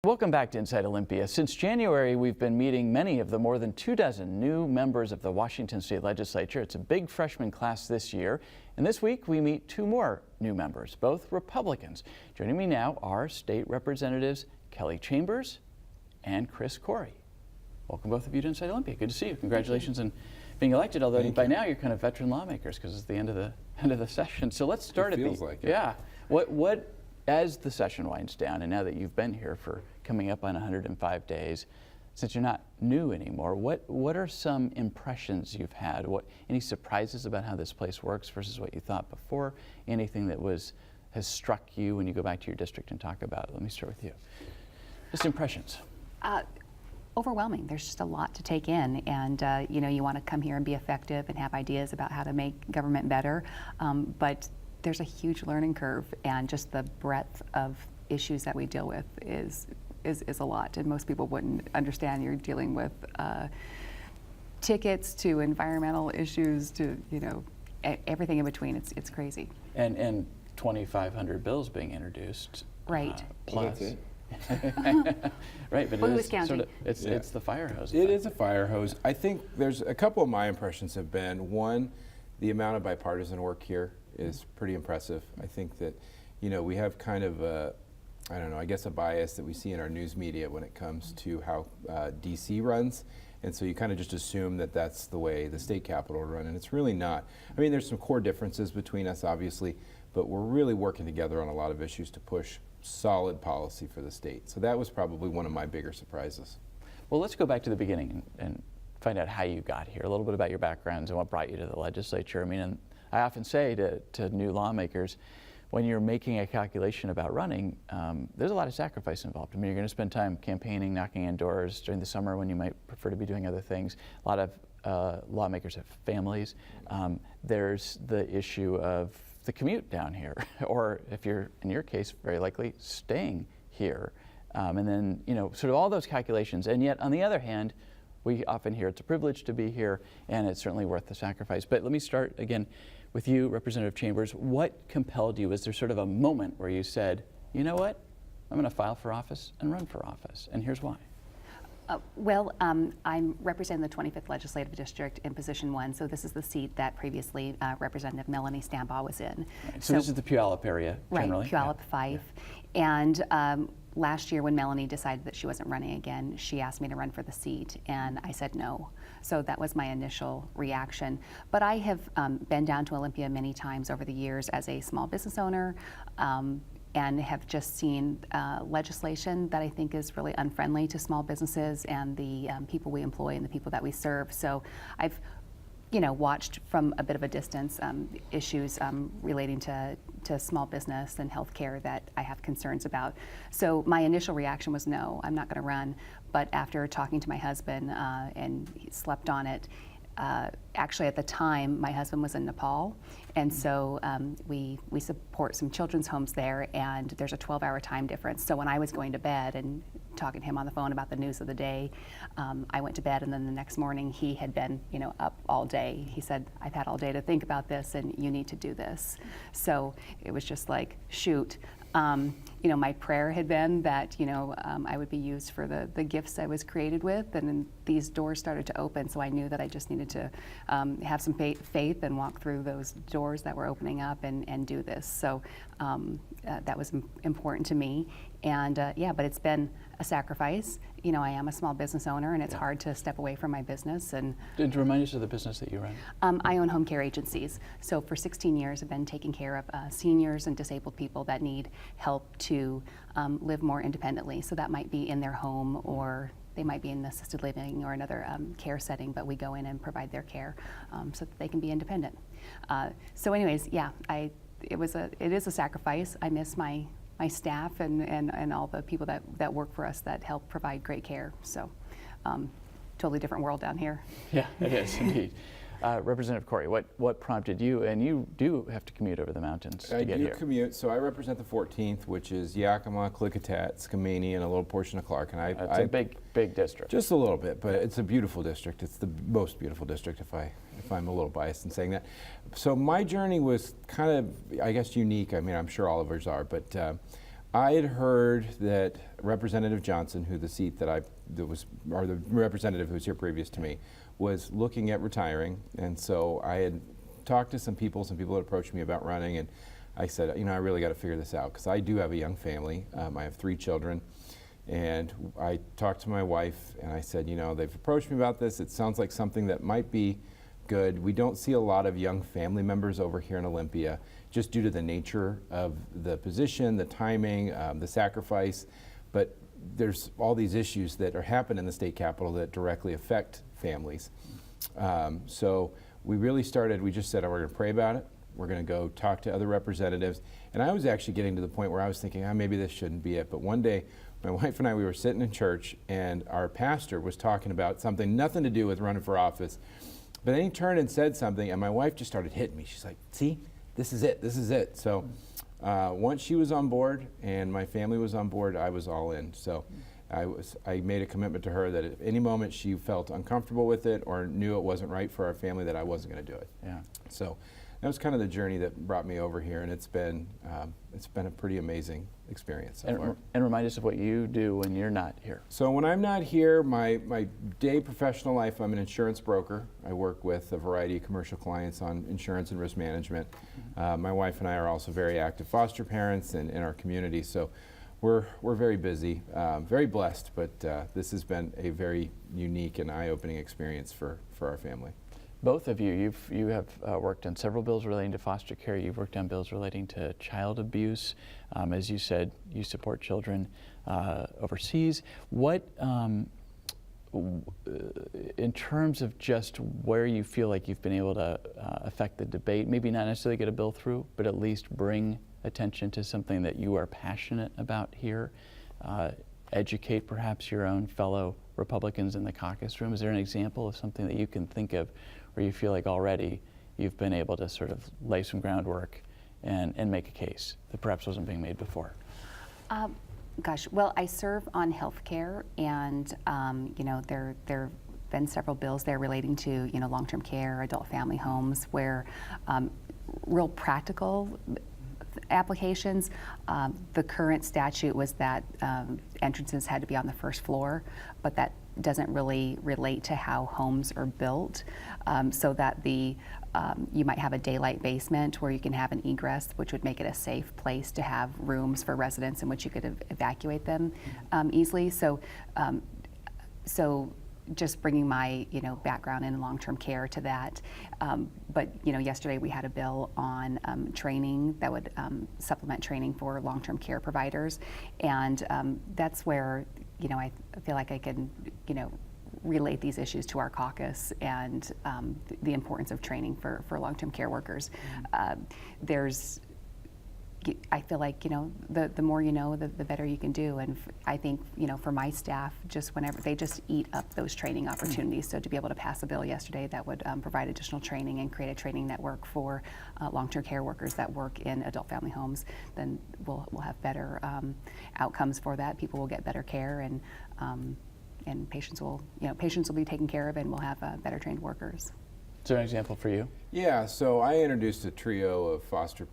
Welcome back to Inside Olympia. Since January, we've been meeting many of the more than 24 new members of the Washington State Legislature. It's a big freshman class this year. And this week, we meet 2 more new members, both Republicans. Joining me now are State Representatives Kelly Chambers and Chris Corry. Welcome both of you to Inside Olympia. Good to see you. Congratulations on being elected, although by now you're kind of veteran lawmakers because it's the end of the session. So let's start at the like it. Yeah. As the session winds down, and now that you've been here for coming up on 105 days, since you're not new anymore, what are some impressions you've had? Any surprises about how this place works versus what you thought before? Anything that has struck you when you go back to your district and talk about it? Let me start with you. Just impressions. Overwhelming. There's just a lot to take in, and you want to come here and be effective and have ideas about how to make government better, but there's a huge learning curve, and just the breadth of issues that we deal with is a lot, and most people wouldn't understand. You're dealing with tickets to environmental issues to everything in between. It's crazy. And 2,500 bills being introduced. Right. Plus. That's it. Right, but Who's counting? It's the fire hose. It is a fire hose. I think there's a couple of my impressions have been, one, the amount of bipartisan work here is pretty impressive. I think that, we have kind of a bias that we see in our news media when it comes to how DC runs. And so you kind of just assume that that's the way the state capitol will run, and it's really not. I mean, there's some core differences between us, obviously, but we're really working together on a lot of issues to push solid policy for the state. So that was probably one of my bigger surprises. Well, let's go back to the beginning and find out how you got here, a little bit about your backgrounds and what brought you to the legislature. I mean, and I often say to new lawmakers, when you're making a calculation about running, there's a lot of sacrifice involved. I mean, you're going to spend time campaigning, knocking on doors during the summer when you might prefer to be doing other things. A lot of lawmakers have families. There's the issue of the commute down here, or if you're, in your case, very likely staying here. And then, sort of all those calculations. And yet, on the other hand, we often hear it's a privilege to be here, and it's certainly worth the sacrifice. But let me start again with you, Representative Chambers. What compelled you? Was there sort of a moment where you said, you know what, I'm going to file for office and run for office, and here's why? I'm representing the 25th Legislative District in Position 1, so this is the seat that previously Representative Melanie Stambaugh was in. Right. So this is the Puyallup area, generally? Right, Puyallup, Fife. Yeah. And last year when Melanie decided that she wasn't running again, she asked me to run for the seat, and I said no. So that was my initial reaction. But I have been down to Olympia many times over the years as a small business owner, and have just seen legislation that I think is really unfriendly to small businesses and the people we employ and the people that we serve. So I've watched from a bit of a distance issues relating to small business and healthcare that I have concerns about. So my initial reaction was no, I'm not going to run. But after talking to my husband and he slept on it, actually at the time my husband was in Nepal, and so we support some children's homes there, and there's a 12-hour time difference. So when I was going to bed and talking to him on the phone about the news of the day, I went to bed, and then the next morning he had been up all day. He said, I've had all day to think about this, and you need to do this. So it was just like, shoot. My prayer had been that I would be used for the gifts I was created with, and then these doors started to open, so I knew that I just needed to have some faith and walk through those doors that were opening up and do this. So that was important to me, and but it's been a sacrifice. I am a small business owner, and it's hard to step away from my business. And to remind us of the business that you run. I own home care agencies. So for 16 years, I've been taking care of seniors and disabled people that need help to live more independently. So that might be in their home, or they might be in assisted living or another care setting, but we go in and provide their care so that they can be independent. So anyways, it is a sacrifice. I miss my staff and all the people that work for us that help provide great care. So totally different world down here. Yeah, it is indeed. Representative Corry, what prompted you, and you do have to commute over the mountains to get here. I do commute, so I represent the 14th, which is Yakima, Klickitat, Skamania, and a little portion of Clark. And It's a big district. Just a little bit, but it's a beautiful district. It's the most beautiful district, if I'm a little biased in saying that. So my journey was kind of, I guess, unique. I mean, I'm sure all of ours are, but I had heard that Representative Johnson, who the seat that or the representative who was here previous to me, was looking at retiring, and so I had talked to some people had approached me about running, and I said, I really got to figure this out because I do have a young family. I have 3 children, and I talked to my wife, and I said, they've approached me about this. It sounds like something that might be good. We don't see a lot of young family members over here in Olympia, just due to the nature of the position, the timing, the sacrifice, but there's all these issues that are happening in the state capitol that directly affect families. So we just said, we're going to pray about it. We're going to go talk to other representatives. And I was actually getting to the point where I was thinking, maybe this shouldn't be it. But one day, my wife and I, we were sitting in church, and our pastor was talking about something, nothing to do with running for office. But then he turned and said something, and my wife just started hitting me. She's like, see, this is it, this is it. So once she was on board and my family was on board, I was all in. So I made a commitment to her that at any moment she felt uncomfortable with it or knew it wasn't right for our family, that I wasn't going to do it. Yeah. So that was kind of the journey that brought me over here, and it's been a pretty amazing experience so far. And remind us of what you do when you're not here. So when I'm not here, my day professional life, I'm an insurance broker. I work with a variety of commercial clients on insurance and risk management. My wife and I are also very active foster parents in our community, so we're very busy, very blessed, but this has been a very unique and eye-opening experience for our family. Both of you have worked on several bills relating to foster care. You've worked on bills relating to child abuse. As you said, you support children overseas. What, in terms of just where you feel like you've been able to affect the debate, maybe not necessarily get a bill through, but at least bring attention to something that you are passionate about here, educate perhaps your own fellow Republicans in the caucus room? Is there an example of something that you can think of where you feel like already you've been able to sort of lay some groundwork and make a case that perhaps wasn't being made before? Gosh, well, I serve on healthcare, and there have been several bills there relating to long-term care, adult family homes, where real practical applications. The current statute was that entrances had to be on the first floor, but that doesn't really relate to how homes are built, so that you might have a daylight basement where you can have an egress, which would make it a safe place to have rooms for residents in which you could evacuate them easily. So just bringing my background in long-term care to that. But yesterday we had a bill on training that would supplement training for long-term care providers, and that's where I feel like I can relate these issues to our caucus and the importance of training for long-term care workers. I feel like the more you know, the better you can do, and I think for my staff, just whenever they just eat up those training opportunities. So to be able to pass a bill yesterday that would provide additional training and create a training network for long-term care workers that work in adult family homes, then we'll have better outcomes for that. People will get better care, and patients will be taken care of, and we'll have better trained workers. Is there an example for you? Yeah, so I introduced a trio of foster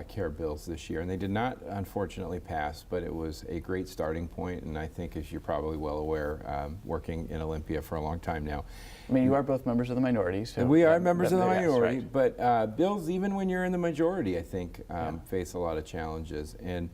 care bills this year, and they did not unfortunately pass, but it was a great starting point, and I think, as you're probably well aware, working in Olympia for a long time now. I mean, you are both members of the minority. So we are members of the minority, yes, right. But bills, even when you're in the majority, I think face a lot of challenges, and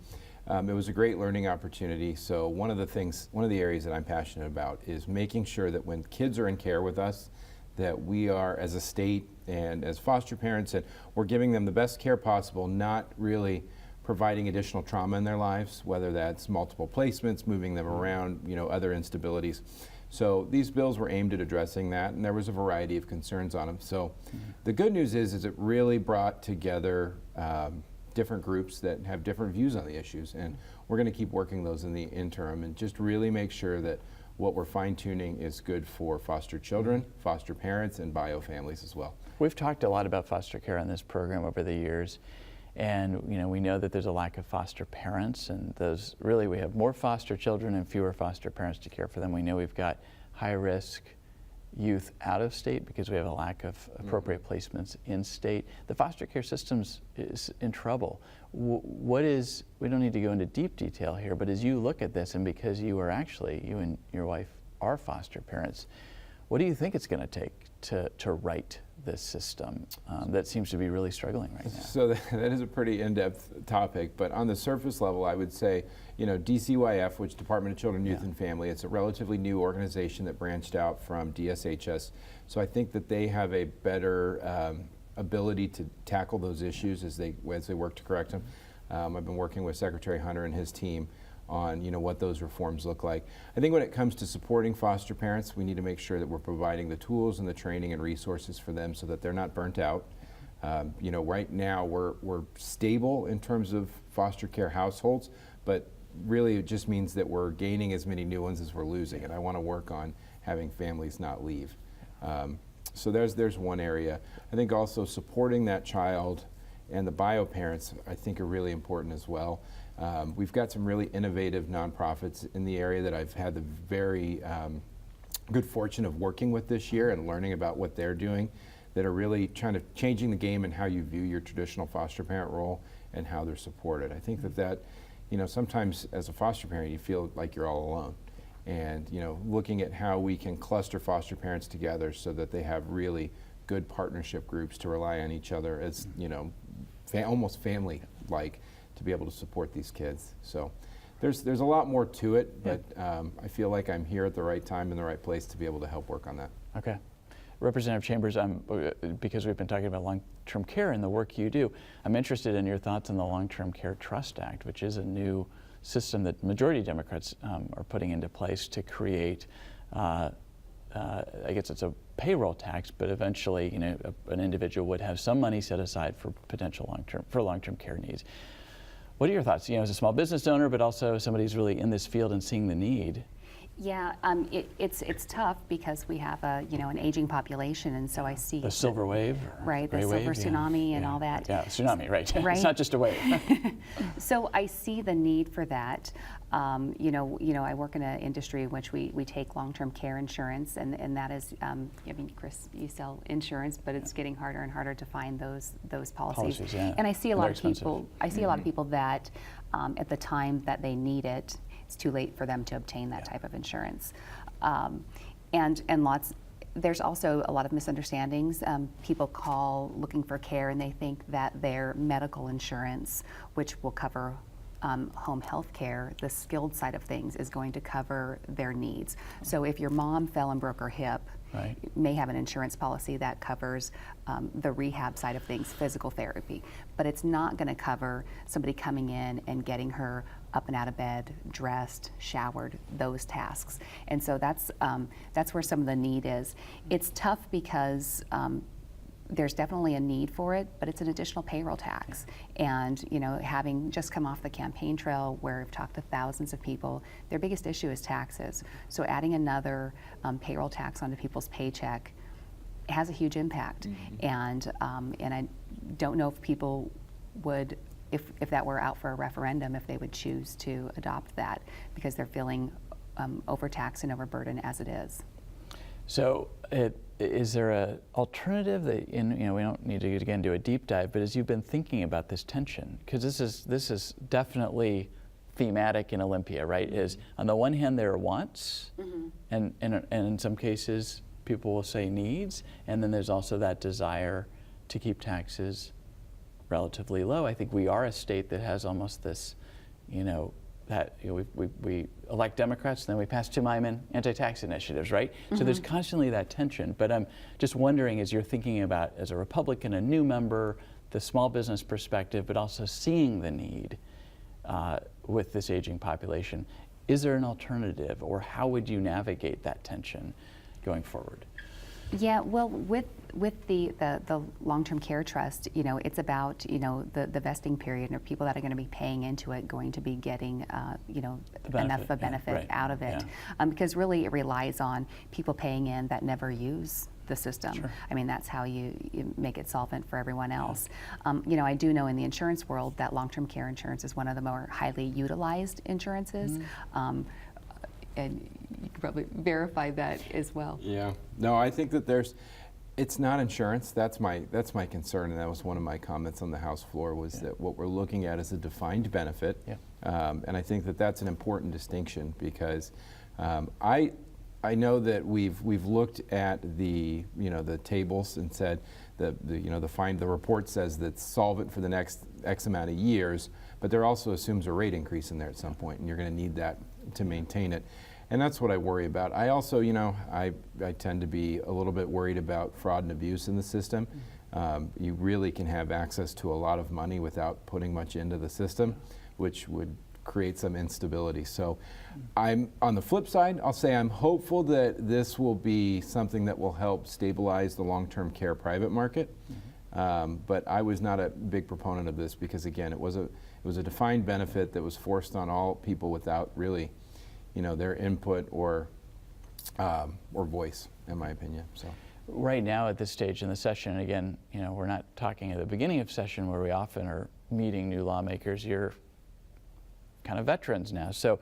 it was a great learning opportunity. So one of the areas that I'm passionate about is making sure that when kids are in care with us, that we are, as a state and as foster parents, and we're giving them the best care possible, not really providing additional trauma in their lives, whether that's multiple placements, moving them around, other instabilities. So these bills were aimed at addressing that, and there was a variety of concerns on them. So the good news is it really brought together different groups that have different views on the issues, and we're going to keep working those in the interim and just really make sure that what we're fine-tuning is good for foster children, foster parents, and bio families as well. We've talked a lot about foster care on this program over the years, and we know that there's a lack of foster parents, and we have more foster children and fewer foster parents to care for them. We know we've got high risk youth out of state because we have a lack of appropriate placements in state. The foster care systems is in trouble. What is, we don't need to go into deep detail here, but as you look at this, and because you are actually, you and your wife are foster parents, what do you think it's going to take to right this system that seems to be really struggling right now? So that is a pretty in-depth topic, but on the surface level, I would say, you know, DCYF, which Department of Children, Youth and Family, it's a relatively new organization that branched out from DSHS. So I think that they have a better ability to tackle those issues as they work to correct them. I've been working with Secretary Hunter and his team on, you know, what those reforms look like. I think when it comes to supporting foster parents, we need to make sure that we're providing the tools and the training and resources for them so that they're not burnt out. You know, right now we're stable in terms of foster care households, but really it just means that we're gaining as many new ones as we're losing, and I want to work on having families not leave. So there's one area. I think also supporting that child and the bio parents, I think, are really important as well. We've got some really innovative nonprofits in the area that I've had the very good fortune of working with this year and learning about what they're doing, that are really trying to changing the game in how you view your traditional foster parent role and how they're supported. I think that, you know, sometimes as a foster parent you feel like you're all alone. And, you know, looking at how we can cluster foster parents together so that they have really good partnership groups to rely on each other as, you know, almost family-like, to be able to support these kids. So there's a lot more to it, but I feel like I'm here at the right time in the right place to be able to help work on that. Okay. Representative Chambers, because we've been talking about long-term care and the work you do, I'm interested in your thoughts on the Long-Term Care Trust Act, which is a new system that majority Democrats are putting into place to create, I guess it's a payroll tax, but eventually, you know, an individual would have some money set aside for potential long-term care needs. What are your thoughts? You know, as a small business owner, but also somebody who's really in this field and seeing the need. Yeah, it's tough because we have an aging population, and so I see the silver wave, right? The silver tsunami and all that. Yeah, tsunami, right? Right? It's not just a wave. So I see the need for that. I work in an industry in which we take long-term care insurance, and that is, I mean, Chris, you sell insurance, but it's getting harder and harder to find those policies. And I see a lot of people. I see a lot of people that, at the time that they need it, it's too late for them to obtain that type of insurance. And there's also a lot of misunderstandings. People call looking for care and they think that their medical insurance, which will cover home health care, the skilled side of things, is going to cover their needs. So if your mom fell and broke her hip, right, you may have an insurance policy that covers the rehab side of things, physical therapy, but it's not going to cover somebody coming in and getting her up and out of bed, dressed, showered, those tasks. And so that's where some of the need is. It's tough because there's definitely a need for it, but it's an additional payroll tax. And, you know, having just come off the campaign trail where I've talked to thousands of people, their biggest issue is taxes. So adding another payroll tax onto people's paycheck has a huge impact. And I don't know if people would, if that were out for a referendum, if they would choose to adopt that, because they're feeling overtaxed and overburdened as it is. So is there an alternative that, you know, we don't need to again do a deep dive, but as you've been thinking about this tension, because this is definitely thematic in Olympia, right? Is on the one hand there are wants, and in some cases people will say needs, and then there's also that desire to keep taxes relatively low. I think we are a state that has almost this, you know, that we elect Democrats and then we pass Tim Eyman anti-tax initiatives, right? So there's constantly that tension. But I'm just wondering, as you're thinking about, as a Republican, a new member, the small business perspective, but also seeing the need with this aging population, is there an alternative, or how would you navigate that tension going forward? Yeah, well, with the long-term care trust, you know, it's about, you know, the vesting period, and people that are going to be paying into it going to be getting, you know, enough of a benefit out of it, because really it relies on people paying in that never use the system. I mean, that's how you make it solvent for everyone else. You know, I do know in the insurance world that long-term care insurance is one of the more highly utilized insurances. And you could probably verify that as well. Yeah. No, I think that it's not insurance. That's my concern, and that was one of my comments on the House floor, was that what we're looking at is a defined benefit. And I think that that's an important distinction, because I know that we've looked at the tables and said the report says that it's solvent for the next X amount of years, but there also assumes a rate increase in there at some point, and you're going to need that to maintain it. And that's what I worry about. I also, I tend to be a little bit worried about fraud and abuse in the system. You really can have access to a lot of money without putting much into the system, which would create some instability. So I'm, on the flip side, I'll say I'm hopeful that this will be something that will help stabilize the long-term care private market. But I was not a big proponent of this, because again, it was a defined benefit that was forced on all people without really their input or voice, in my opinion. So right now at this stage in the session, and again, we're not talking at the beginning of session where we often are meeting new lawmakers. You're kind of veterans now. So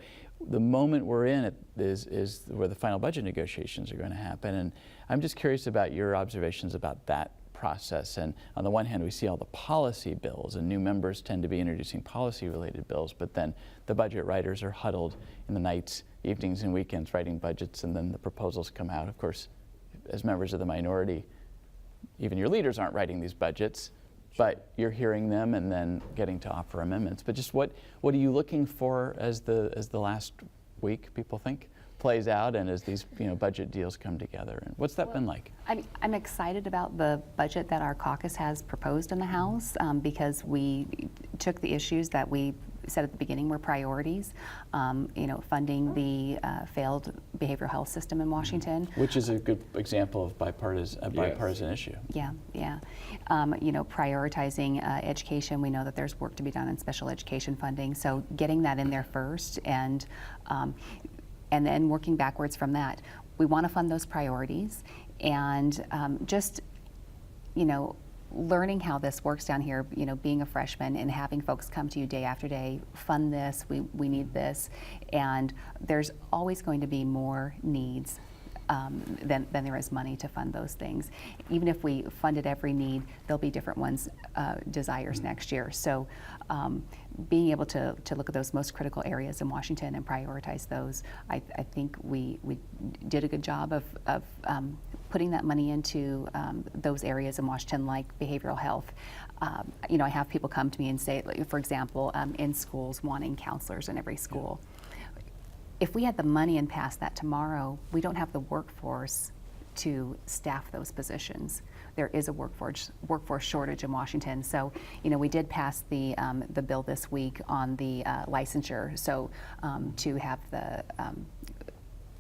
the moment we're in is where the final budget negotiations are going to happen. And I'm just curious about your observations about that process. And on the one hand, we see all the policy bills, and new members tend to be introducing policy-related bills, but then the budget writers are huddled in the nights, evenings, and weekends writing budgets, and then the proposals come out. Of course, as members of the minority, even your leaders aren't writing these budgets, but you're hearing them and then getting to offer amendments. But just what are you looking for as the last week, people think, plays out, and as these budget deals come together? And what's that been like? I'm excited about the budget that our caucus has proposed in the House, because we took the issues that we said at the beginning were priorities, funding the failed behavioral health system in Washington. Which is a good example of bipartisan issue. Yeah. Prioritizing education. We know that there's work to be done in special education funding, so getting that in there first, and then working backwards from that. We want to fund those priorities, and learning how this works down here, being a freshman and having folks come to you day after day, fund this, we need this, and there's always going to be more needs than there is money to fund those things. Even if we funded every need, there'll be different ones, desires next year. So being able to look at those most critical areas in Washington and prioritize those, I think we did a good job of putting that money into those areas in Washington, like behavioral health. I have people come to me and say, for example, in schools, wanting counselors in every school. If we had the money and passed that tomorrow, we don't have the workforce to staff those positions. There is a workforce shortage in Washington. So, we did pass the bill this week on the licensure. So, to have the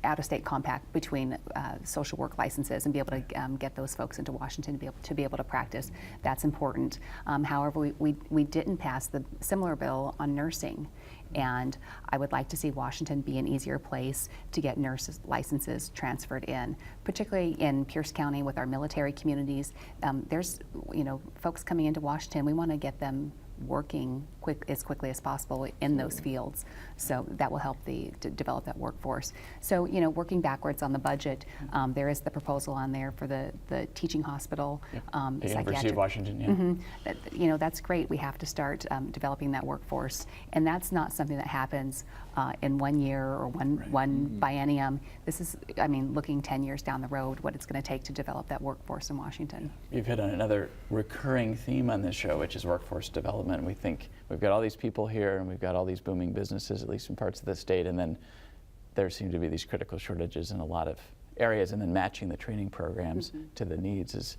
out-of-state compact between social work licenses and be able to get those folks into Washington to be able to practice. That's important. However, we didn't pass the similar bill on nursing. And I would like to see Washington be an easier place to get nurses licenses transferred in, particularly in Pierce County with our military communities. There's folks coming into Washington. We want to get them working as quickly as possible in those fields. So that will help to develop that workforce. So, working backwards on the budget, there is the proposal on there for the teaching hospital. The University of Washington, that's great. We have to start developing that workforce. And that's not something that happens in 1 year or one biennium. This is, looking 10 years down the road, what it's going to take to develop that workforce in Washington. You've hit on another recurring theme on this show, which is workforce development. We think we've got all these people here and we've got all these booming businesses, at least in parts of the state, and then there seem to be these critical shortages in a lot of areas, and then matching the training programs to the needs is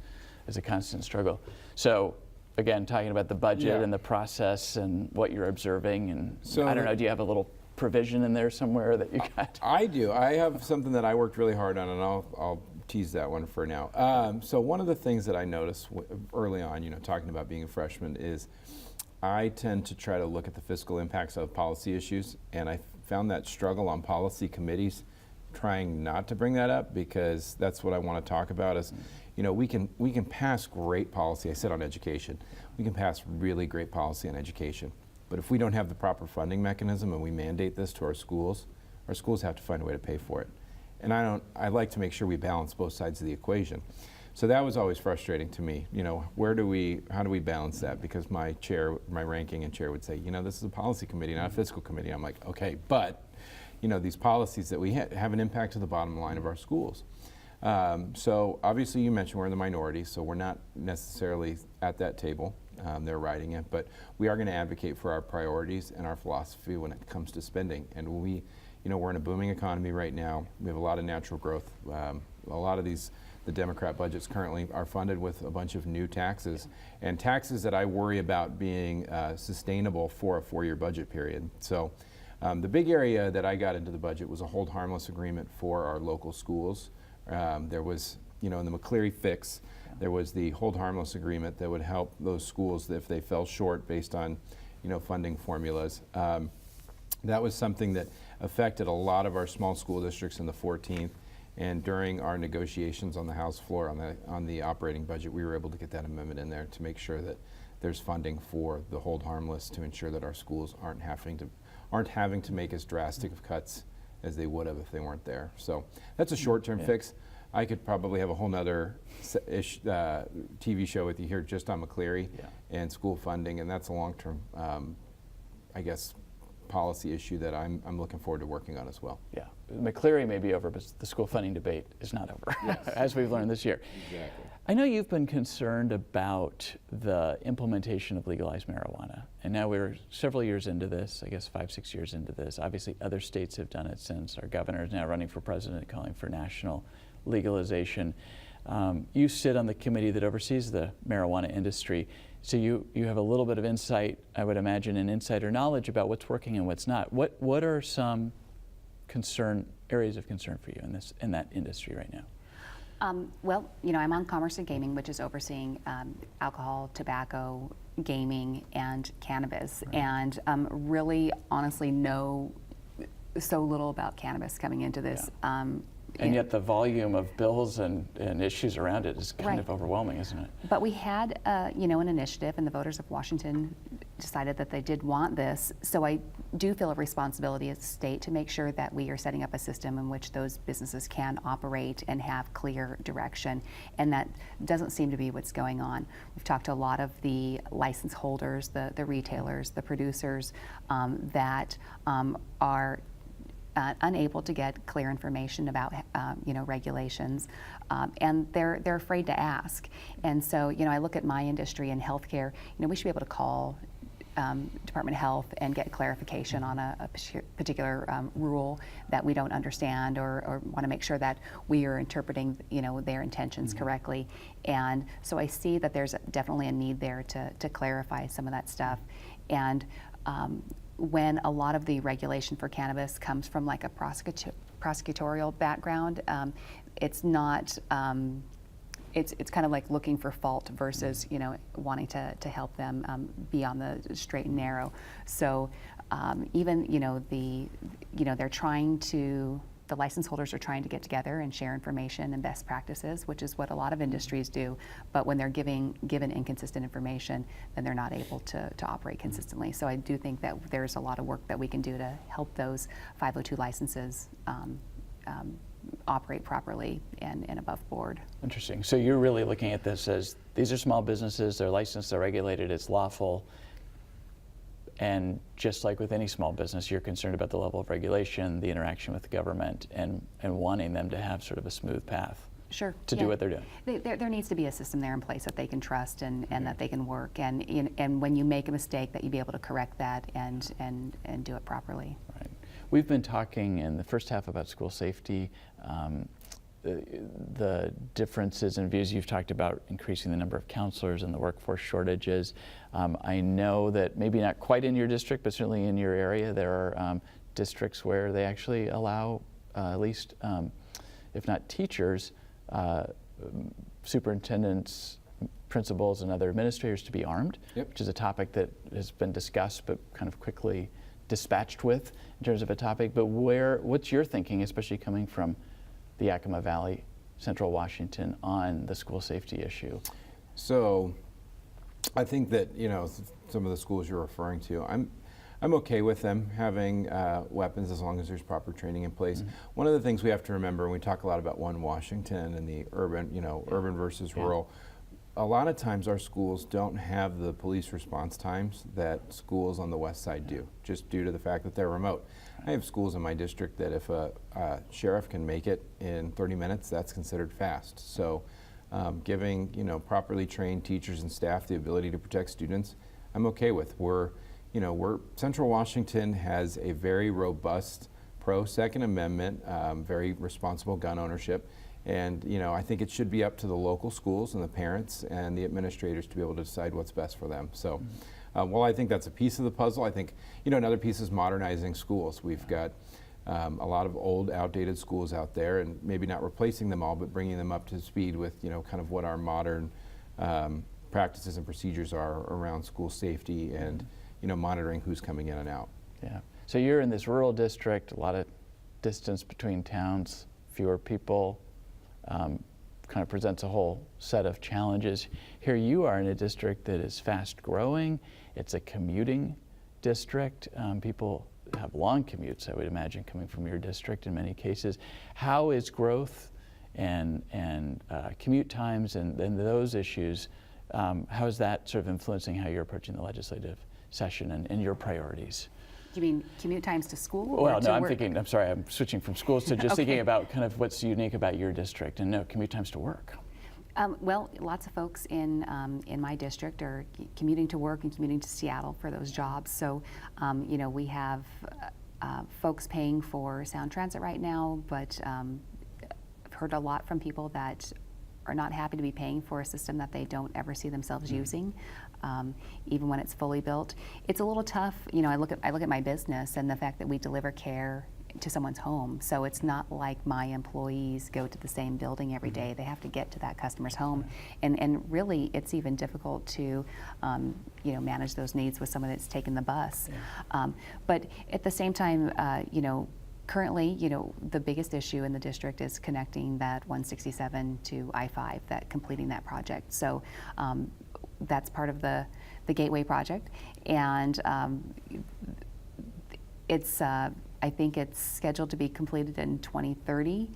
a constant struggle. So again, talking about the budget and the process and what you're observing, and so I don't know, do you have a little provision in there somewhere that you got? I do. I have something that I worked really hard on, and I'll tease that one for now. So one of the things that I noticed early on, talking about being a freshman, is I tend to try to look at the fiscal impacts of policy issues, and I found that struggle on policy committees trying not to bring that up, because that's what I want to talk about is, we can pass great policy. I said on education, we can pass really great policy on education, but if we don't have the proper funding mechanism and we mandate this to our schools have to find a way to pay for it. and I like to make sure we balance both sides of the equation. So that was always frustrating to me. You know, how do we balance that? Because my ranking and chair would say, you know, this is a policy committee, not a fiscal committee. I'm like, okay, but, you know, these policies that we have an impact to the bottom line of our schools. So obviously you mentioned we're in the minority, so we're not necessarily at that table. They're writing it, but we are going to advocate for our priorities and our philosophy when it comes to spending. And you know, we're in a booming economy right now. We have a lot of natural growth. A lot of the Democrat budgets currently are funded with a bunch of new taxes, and taxes that I worry about being sustainable for a 4-year budget period. So the big area that I got into the budget was a hold harmless agreement for our local schools. There was, you know, in the McCleary fix, there was the hold harmless agreement that would help those schools if they fell short based on, you know, funding formulas. That was something that affected a lot of our small school districts in the 14th. And during our negotiations on the House floor on the operating budget, we were able to get that amendment in there to make sure that there's funding for the hold harmless to ensure that our schools aren't having to make as drastic of cuts as they would have if they weren't there. So that's a short-term fix. I could probably have a whole nother TV show with you here just on McCleary and school funding, and that's a long-term, I guess, policy issue that I'm looking forward to working on as well. Yeah, McCleary may be over, but the school funding debate is not over, yes. as we've learned this year. Exactly. I know you've been concerned about the implementation of legalized marijuana, and now we're several years into this, I guess 5-6 years into this. Obviously other states have done it since. Our governor is now running for president, calling for national legalization. You sit on the committee that oversees the marijuana industry, so you have a little bit of insight, I would imagine, and insider knowledge about what's working and what's not. What are some areas of concern for you in that industry right now? Well, you know, I'm on Commerce and Gaming, which is overseeing alcohol, tobacco, gaming, and cannabis, and really, honestly, know so little about cannabis coming into this. Yeah. And yet the volume of bills and issues around it is kind of overwhelming, isn't it? But we had, you know, an initiative, and the voters of Washington decided that they did want this. So I do feel a responsibility as a state to make sure that we are setting up a system in which those businesses can operate and have clear direction. And that doesn't seem to be what's going on. We've talked to a lot of the license holders, the retailers, the producers that are unable to get clear information about you know, regulations, and they're afraid to ask. And so, you know, I look at my industry in healthcare. You know, we should be able to call Department of Health and get clarification on a particular rule that we don't understand, or want to make sure that we are interpreting, you know, their intentions correctly. And so I see that there's definitely a need there to clarify some of that stuff. And when a lot of the regulation for cannabis comes from like a prosecutorial background, it's not, it's kind of like looking for fault versus, you know, wanting to help them be on the straight and narrow. So even, you know, they're trying to, the license holders are trying to get together and share information and best practices, which is what a lot of industries do. But when they're given inconsistent information, then they're not able to operate consistently. So I do think that there's a lot of work that we can do to help those 502 licenses operate properly and above board. Interesting. So you're really looking at this as these are small businesses, they're licensed, they're regulated, it's lawful. And just like with any small business, you're concerned about the level of regulation, the interaction with the government, and wanting them to have sort of a smooth path to do what they're doing. There needs to be a system there in place that they can trust and that they can work. And when you make a mistake, that you be able to correct that and do it properly. Right. We've been talking in the first half about school safety. The differences in views. You've talked about increasing the number of counselors and the workforce shortages. I know that maybe not quite in your district, but certainly in your area, there are districts where they actually allow at least, if not teachers, superintendents, principals, and other administrators to be armed, which is a topic that has been discussed but kind of quickly dispatched with in terms of a topic. But what's your thinking, especially coming from the Yakima Valley, Central Washington, on the school safety issue? So I think that, you know, some of the schools you're referring to, I'm I'm okay with them having weapons as long as there's proper training in place. One of the things we have to remember, when we talk a lot about one Washington and the urban, urban versus rural, a lot of times our schools don't have the police response times that schools on the west side do, just due to the fact that they're remote. I have schools in my district that if a sheriff can make it in 30 minutes, that's considered fast. So giving properly trained teachers and staff the ability to protect students, I'm okay with. Central Washington has a very robust pro-Second Amendment, very responsible gun ownership. And I think it should be up to the local schools and the parents and the administrators to be able to decide what's best for them. So, while I think that's a piece of the puzzle, I think another piece is modernizing schools. We've got a lot of old, outdated schools out there, and maybe not replacing them all, but bringing them up to speed with kind of what our modern practices and procedures are around school safety and monitoring who's coming in and out. Yeah. So you're in this rural district, a lot of distance between towns, fewer people. Kind of presents a whole set of challenges. Here you are in a district that is fast growing. It's a commuting district. People have long commutes, I would imagine, coming from your district in many cases. How is growth and commute times and those issues, how is that sort of influencing how you're approaching the legislative session and your priorities? You mean commute times to school? Well, or to no, work? I'm sorry, I'm switching from schools to just Okay. thinking about kind of what's unique about your district, and no, commute times to work. Well, lots of folks in my district are commuting to work and commuting to Seattle for those jobs. So, we have folks paying for sound transit right now, but I've heard a lot from people that are not happy to be paying for a system that they don't ever see themselves using, even when it's fully built. It's a little tough. I look at my business and the fact that we deliver care to someone's home. So it's not like my employees go to the same building every day. They have to get to that customer's home, and really, it's even difficult to manage those needs with someone that's taken the bus. Yeah. But at the same time, currently, the biggest issue in the district is connecting that 167 to I-5, completing that project. So that's part of the Gateway project, and I think it's scheduled to be completed in 2030.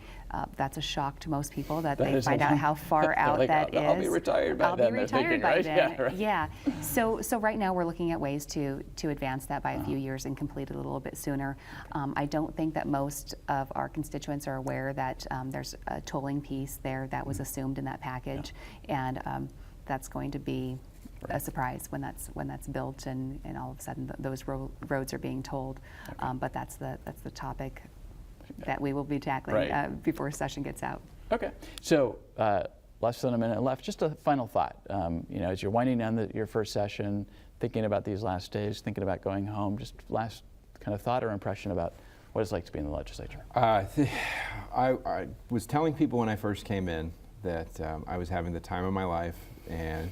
That's a shock to most people that they find out how far out that is. I'll be retired by then. I'll be retired by then. Yeah, right. Yeah. So right now we're looking at ways to advance that by a few years and complete it a little bit sooner. I don't think that most of our constituents are aware that there's a tolling piece there that was assumed in that package, and that's going to be a surprise when that's built and all of a sudden those roads are being tolled. Okay. But that's the topic that we will be tackling before session gets out. Okay. So less than a minute left. Just a final thought. As you're winding down your first session, thinking about these last days, thinking about going home, just last kind of thought or impression about what it's like to be in the legislature. I was telling people when I first came in that I was having the time of my life,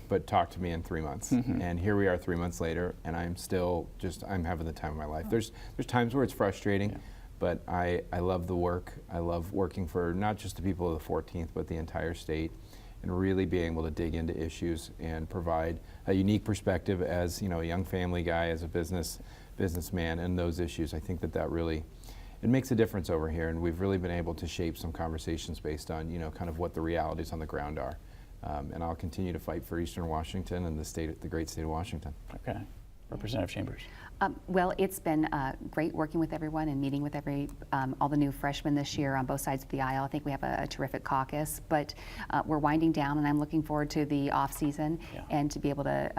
but talk to me in 3 months. Mm-hmm. And here we are 3 months later, and I'm still I'm having the time of my life. There's times where it's frustrating, but I love the work. I love working for not just the people of the 14th, but the entire state, and really being able to dig into issues and provide a unique perspective as a young family guy, as a businessman, and those issues. I think that really it makes a difference over here, and we've really been able to shape some conversations based on kind of what the realities on the ground are. And I'll continue to fight for Eastern Washington and the great state of Washington. Okay. Representative Chambers. Well, it's been great working with everyone and meeting with all the new freshmen this year on both sides of the aisle. I think we have a terrific caucus, but we're winding down, and I'm looking forward to the off season and to be able to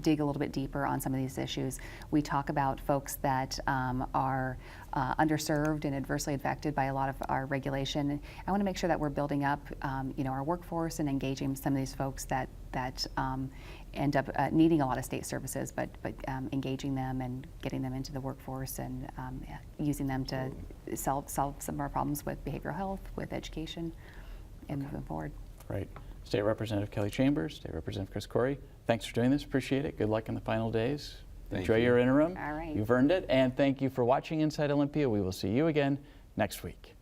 dig a little bit deeper on some of these issues. We talk about folks that are underserved and adversely affected by a lot of our regulation. I want to make sure that we're building up, our workforce and engaging some of these folks that end up needing a lot of state services, but engaging them and getting them into the workforce and using them to solve some of our problems with behavioral health, with education, and moving forward. Great. State Representative Kelly Chambers, State Representative Chris Corry, thanks for doing this. Appreciate it. Good luck in the final days. Enjoy your interim. All right. You've earned it. And thank you for watching Inside Olympia. We will see you again next week.